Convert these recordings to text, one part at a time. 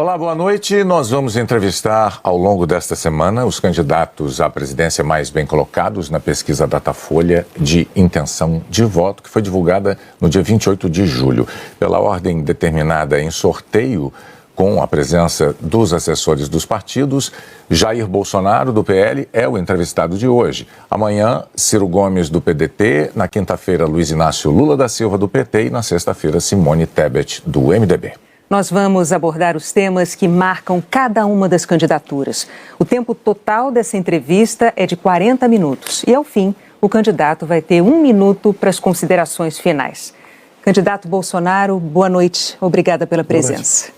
Olá, boa noite. Nós vamos entrevistar ao longo desta semana os candidatos à presidência mais bem colocados na pesquisa Datafolha de intenção de voto, que foi divulgada no dia 28 de julho. Pela ordem determinada em sorteio, com a presença dos assessores dos partidos, Jair Bolsonaro, do PL, é o entrevistado de hoje. Amanhã, Ciro Gomes, do PDT. Na quinta-feira, Luiz Inácio Lula da Silva, do PT. E na sexta-feira, Simone Tebet, do MDB. Nós vamos abordar os temas que marcam cada uma das candidaturas. O tempo total dessa entrevista é de 40 minutos. E, ao fim, o candidato vai ter 1 minuto para as considerações finais. Candidato Bolsonaro, boa noite. Obrigada pela presença.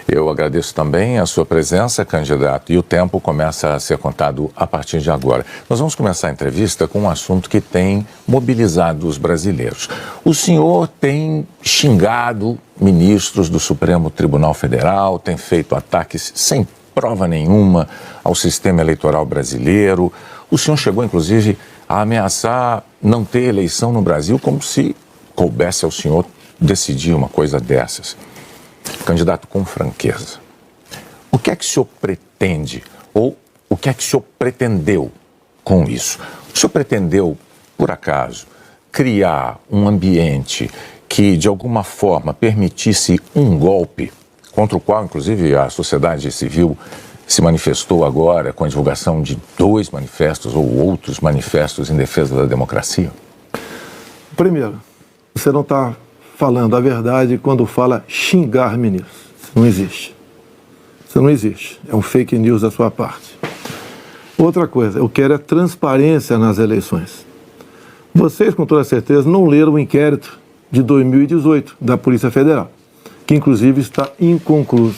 Eu agradeço também a sua presença, candidato, e o tempo começa a ser contado a partir de agora. Nós vamos começar a entrevista com um assunto que tem mobilizado os brasileiros. O senhor tem xingado ministros do Supremo Tribunal Federal, tem feito ataques sem prova nenhuma ao sistema eleitoral brasileiro. O senhor chegou, inclusive, a ameaçar não ter eleição no Brasil, como se coubesse ao senhor decidir uma coisa dessas. Candidato, com franqueza, o que é que o senhor pretende ou o que é que o senhor pretendeu com isso? O senhor pretendeu, por acaso, criar um ambiente que, de alguma forma, permitisse um golpe, contra o qual, inclusive, a sociedade civil se manifestou agora com a divulgação de 2 manifestos ou outros manifestos em defesa da democracia? Primeiro, você não está falando a verdade quando fala xingar ministros. Isso não existe. Isso não existe. É um fake news da sua parte. Outra coisa, eu quero é transparência nas eleições. Vocês, com toda certeza, não leram o inquérito de 2018 da Polícia Federal, que inclusive está inconcluso.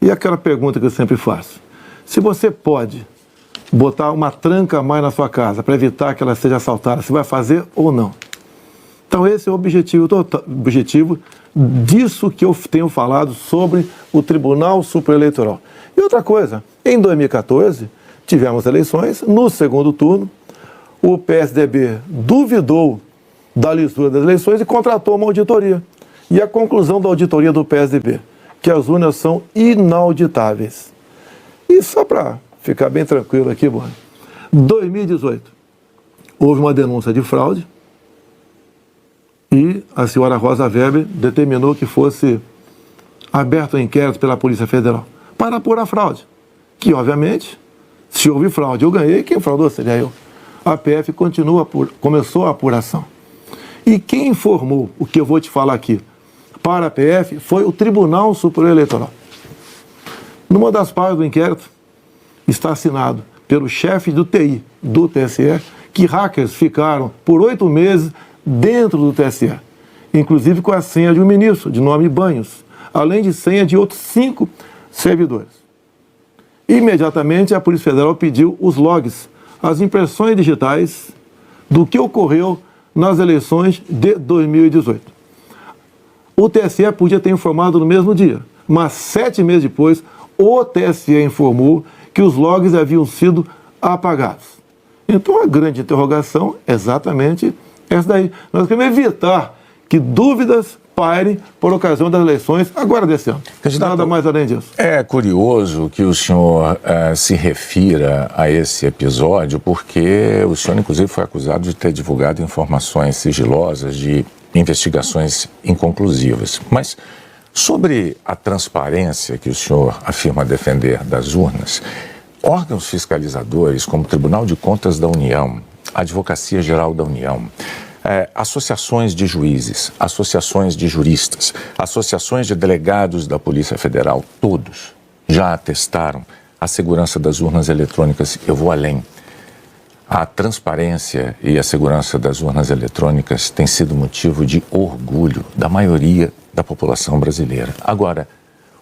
E aquela pergunta que eu sempre faço: se você pode botar uma tranca a mais na sua casa para evitar que ela seja assaltada, você vai fazer ou não? Então esse é o objetivo disso que eu tenho falado sobre o Tribunal Superior Eleitoral. E outra coisa, em 2014 tivemos eleições, no segundo turno o PSDB duvidou da lisura das eleições e contratou uma auditoria. E a conclusão da auditoria do PSDB, que as urnas são inauditáveis. E só para ficar bem tranquilo aqui, Boni, 2018 houve uma denúncia de fraude, e a senhora Rosa Weber determinou que fosse aberto um inquérito pela Polícia Federal para apurar a fraude. Que, obviamente, se houve fraude, eu ganhei, quem fraudou seria eu. A PF começou a apuração. E quem informou o que eu vou te falar aqui para a PF foi o Tribunal Superior Eleitoral. Numa das partes do inquérito está assinado pelo chefe do TI do TSE que hackers ficaram por 8 meses dentro do TSE, inclusive com a senha de um ministro, de nome Banhos, além de senha de outros 5 servidores. Imediatamente, a Polícia Federal pediu os logs, as impressões digitais do que ocorreu nas eleições de 2018. O TSE podia ter informado no mesmo dia, mas 7 meses depois, o TSE informou que os logs haviam sido apagados. Então, a grande interrogação é exatamente essa daí. Nós queremos evitar que dúvidas pairem por ocasião das eleições agora desse ano. Nada mais além disso. É curioso que o senhor se refira a esse episódio, porque o senhor, inclusive, foi acusado de ter divulgado informações sigilosas de investigações inconclusivas. Mas sobre a transparência que o senhor afirma defender das urnas, órgãos fiscalizadores como o Tribunal de Contas da União, a Advocacia Geral da União, associações de juízes, associações de juristas, associações de delegados da Polícia Federal, todos já atestaram a segurança das urnas eletrônicas. Eu vou além. A transparência e a segurança das urnas eletrônicas tem sido motivo de orgulho da maioria da população brasileira. Agora,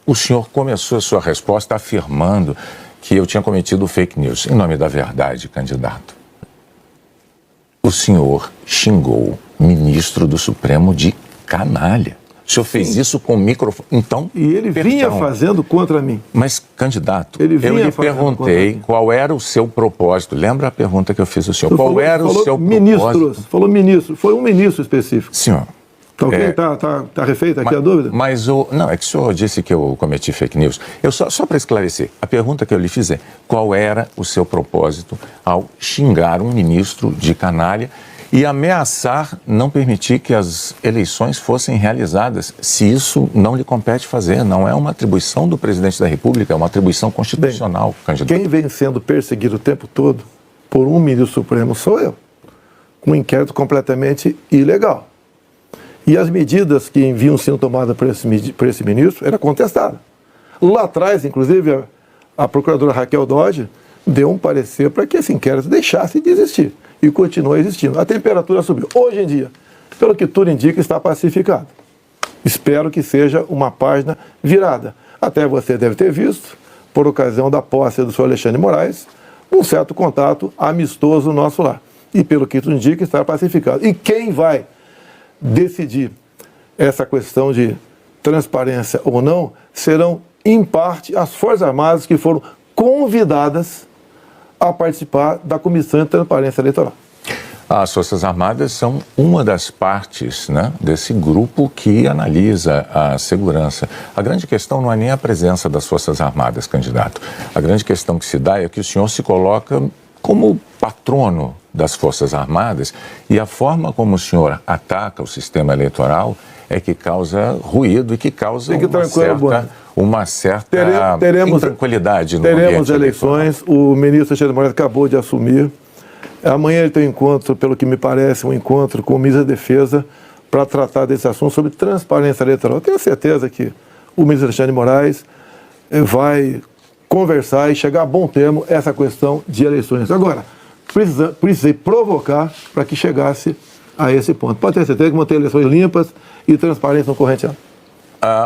o senhor começou a sua resposta afirmando que eu tinha cometido fake news. Em nome da verdade, candidato, o senhor xingou o ministro do Supremo de canalha. O senhor fez isso com o microfone. Então, e ele vinha fazendo contra mim. Mas, candidato, eu lhe perguntei qual era o seu propósito. Lembra a pergunta que eu fiz ao senhor? Qual era o seu propósito? Falou ministro. Foi um ministro específico. Senhor, Tá ok? Tá refeita aqui a dúvida? Mas não, é que o senhor disse que eu cometi fake news. Só para esclarecer, a pergunta que eu lhe fiz é: qual era o seu propósito ao xingar um ministro de canalha e ameaçar não permitir que as eleições fossem realizadas, se isso não lhe compete fazer? Não é uma atribuição do presidente da República, é uma atribuição constitucional, candidato. Quem vem sendo perseguido o tempo todo por um ministro supremo sou eu, com um inquérito completamente ilegal. E as medidas que vinham sendo tomadas por esse ministro eram contestadas. Lá atrás, inclusive, a procuradora Raquel Dodge deu um parecer para que esse inquérito deixasse de existir. E continua existindo. A temperatura subiu. Hoje em dia, pelo que tudo indica, está pacificado. Espero que seja uma página virada. Até você deve ter visto, por ocasião da posse do senhor Alexandre de Moraes, um certo contato amistoso nosso lá. E pelo que tudo indica, está pacificado. E quem vai decidir essa questão de transparência ou não serão, em parte, as Forças Armadas que foram convidadas a participar da Comissão de Transparência Eleitoral. As Forças Armadas são uma das partes, né, desse grupo que analisa a segurança. A grande questão não é nem a presença das Forças Armadas, candidato. A grande questão que se dá é que o senhor se coloca como patrono das Forças Armadas e a forma como o senhor ataca o sistema eleitoral é que causa ruído e que causa uma certa intranquilidade no ambiente eleitoral. Teremos eleições, o ministro Alexandre de Moraes acabou de assumir. Amanhã ele tem um encontro, pelo que me parece, um encontro com o ministro da Defesa para tratar desse assunto sobre transparência eleitoral. Eu tenho certeza que o ministro Alexandre de Moraes vai conversar e chegar a bom termo essa questão de eleições. Agora, precisei provocar para que chegasse a esse ponto. Pode ter certeza que vão ter eleições limpas e transparentes no corrente ano.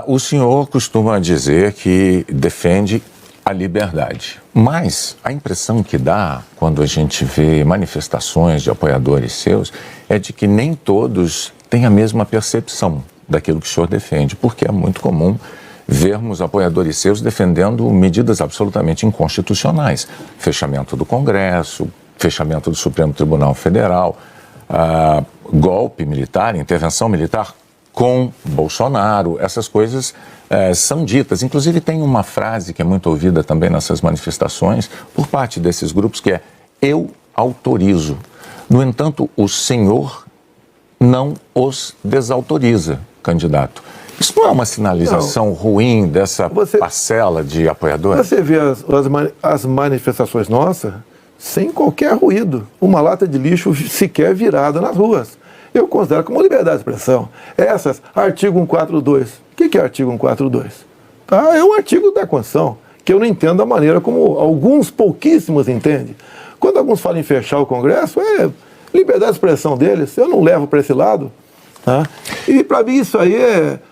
O senhor costuma dizer que defende a liberdade, mas a impressão que dá quando a gente vê manifestações de apoiadores seus é de que nem todos têm a mesma percepção daquilo que o senhor defende, porque é muito comum vermos apoiadores seus defendendo medidas absolutamente inconstitucionais. Fechamento do Congresso, fechamento do Supremo Tribunal Federal, golpe militar, intervenção militar com Bolsonaro, essas coisas são ditas. Inclusive tem uma frase que é muito ouvida também nessas manifestações por parte desses grupos que é: eu autorizo. No entanto, o senhor não os desautoriza, candidato. Isso não é uma sinalização ruim dessa parcela de apoiadores? Você vê as manifestações nossas sem qualquer ruído. Uma lata de lixo sequer virada nas ruas. Eu considero como liberdade de expressão. Essas, artigo 142. O que é artigo 142? É um artigo da Constituição, que eu não entendo da maneira como alguns pouquíssimos entendem. Quando alguns falam em fechar o Congresso, é liberdade de expressão deles. Eu não levo para esse lado. Tá? E para mim isso aí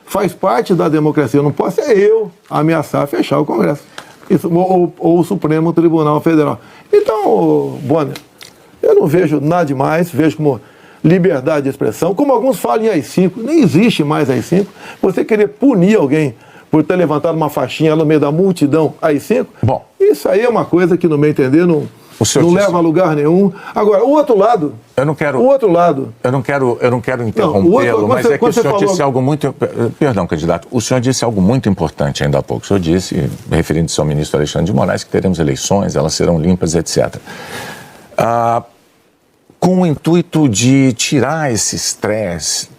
faz parte da democracia. Eu não posso eu ameaçar fechar o Congresso. Isso, ou o Supremo Tribunal Federal. Então, Bonner, eu não vejo nada demais, vejo como liberdade de expressão. Como alguns falam em AI-5, nem existe mais AI-5. Você querer punir alguém por ter levantado uma faixinha no meio da multidão AI-5, bom, isso aí é uma coisa que, no meu entender, não leva a lugar nenhum. Agora, o outro lado... Eu não quero interrompê-lo, mas é que o senhor disse algo muito... Perdão, candidato. O senhor disse algo muito importante ainda há pouco. O senhor disse, referindo-se ao ministro Alexandre de Moraes, que teremos eleições, elas serão limpas, etc. Com o intuito de tirar esse estresse,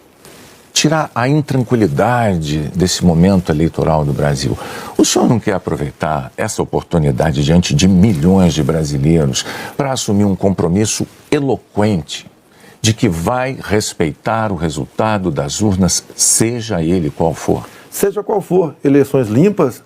tirar a intranquilidade desse momento eleitoral do Brasil. O senhor não quer aproveitar essa oportunidade diante de milhões de brasileiros para assumir um compromisso eloquente de que vai respeitar o resultado das urnas, seja ele qual for? Seja qual for, eleições limpas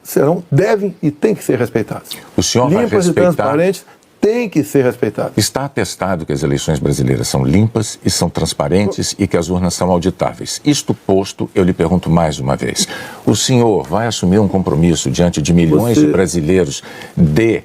devem e têm que ser respeitadas. O senhor vai respeitar... Limpas e transparentes tem que ser respeitadas. Está atestado que as eleições brasileiras são limpas e são transparentes e que as urnas são auditáveis. Isto posto, eu lhe pergunto mais uma vez. O senhor vai assumir um compromisso diante de milhões de brasileiros de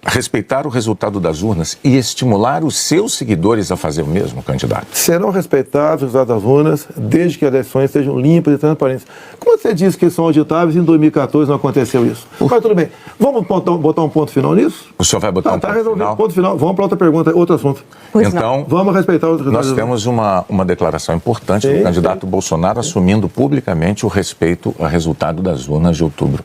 respeitar o resultado das urnas e estimular os seus seguidores a fazer o mesmo, candidato? Serão respeitados os resultados das urnas desde que as eleições sejam limpas e transparentes. Como você disse que são auditáveis, em 2014 não aconteceu isso. Mas tudo bem. Vamos botar um ponto final nisso? O senhor vai botar um ponto final? Ponto final. Vamos para outra pergunta, outro assunto. Então, vamos respeitar os resultados. Nós temos uma declaração importante do candidato Bolsonaro assumindo publicamente o respeito ao resultado das urnas de outubro.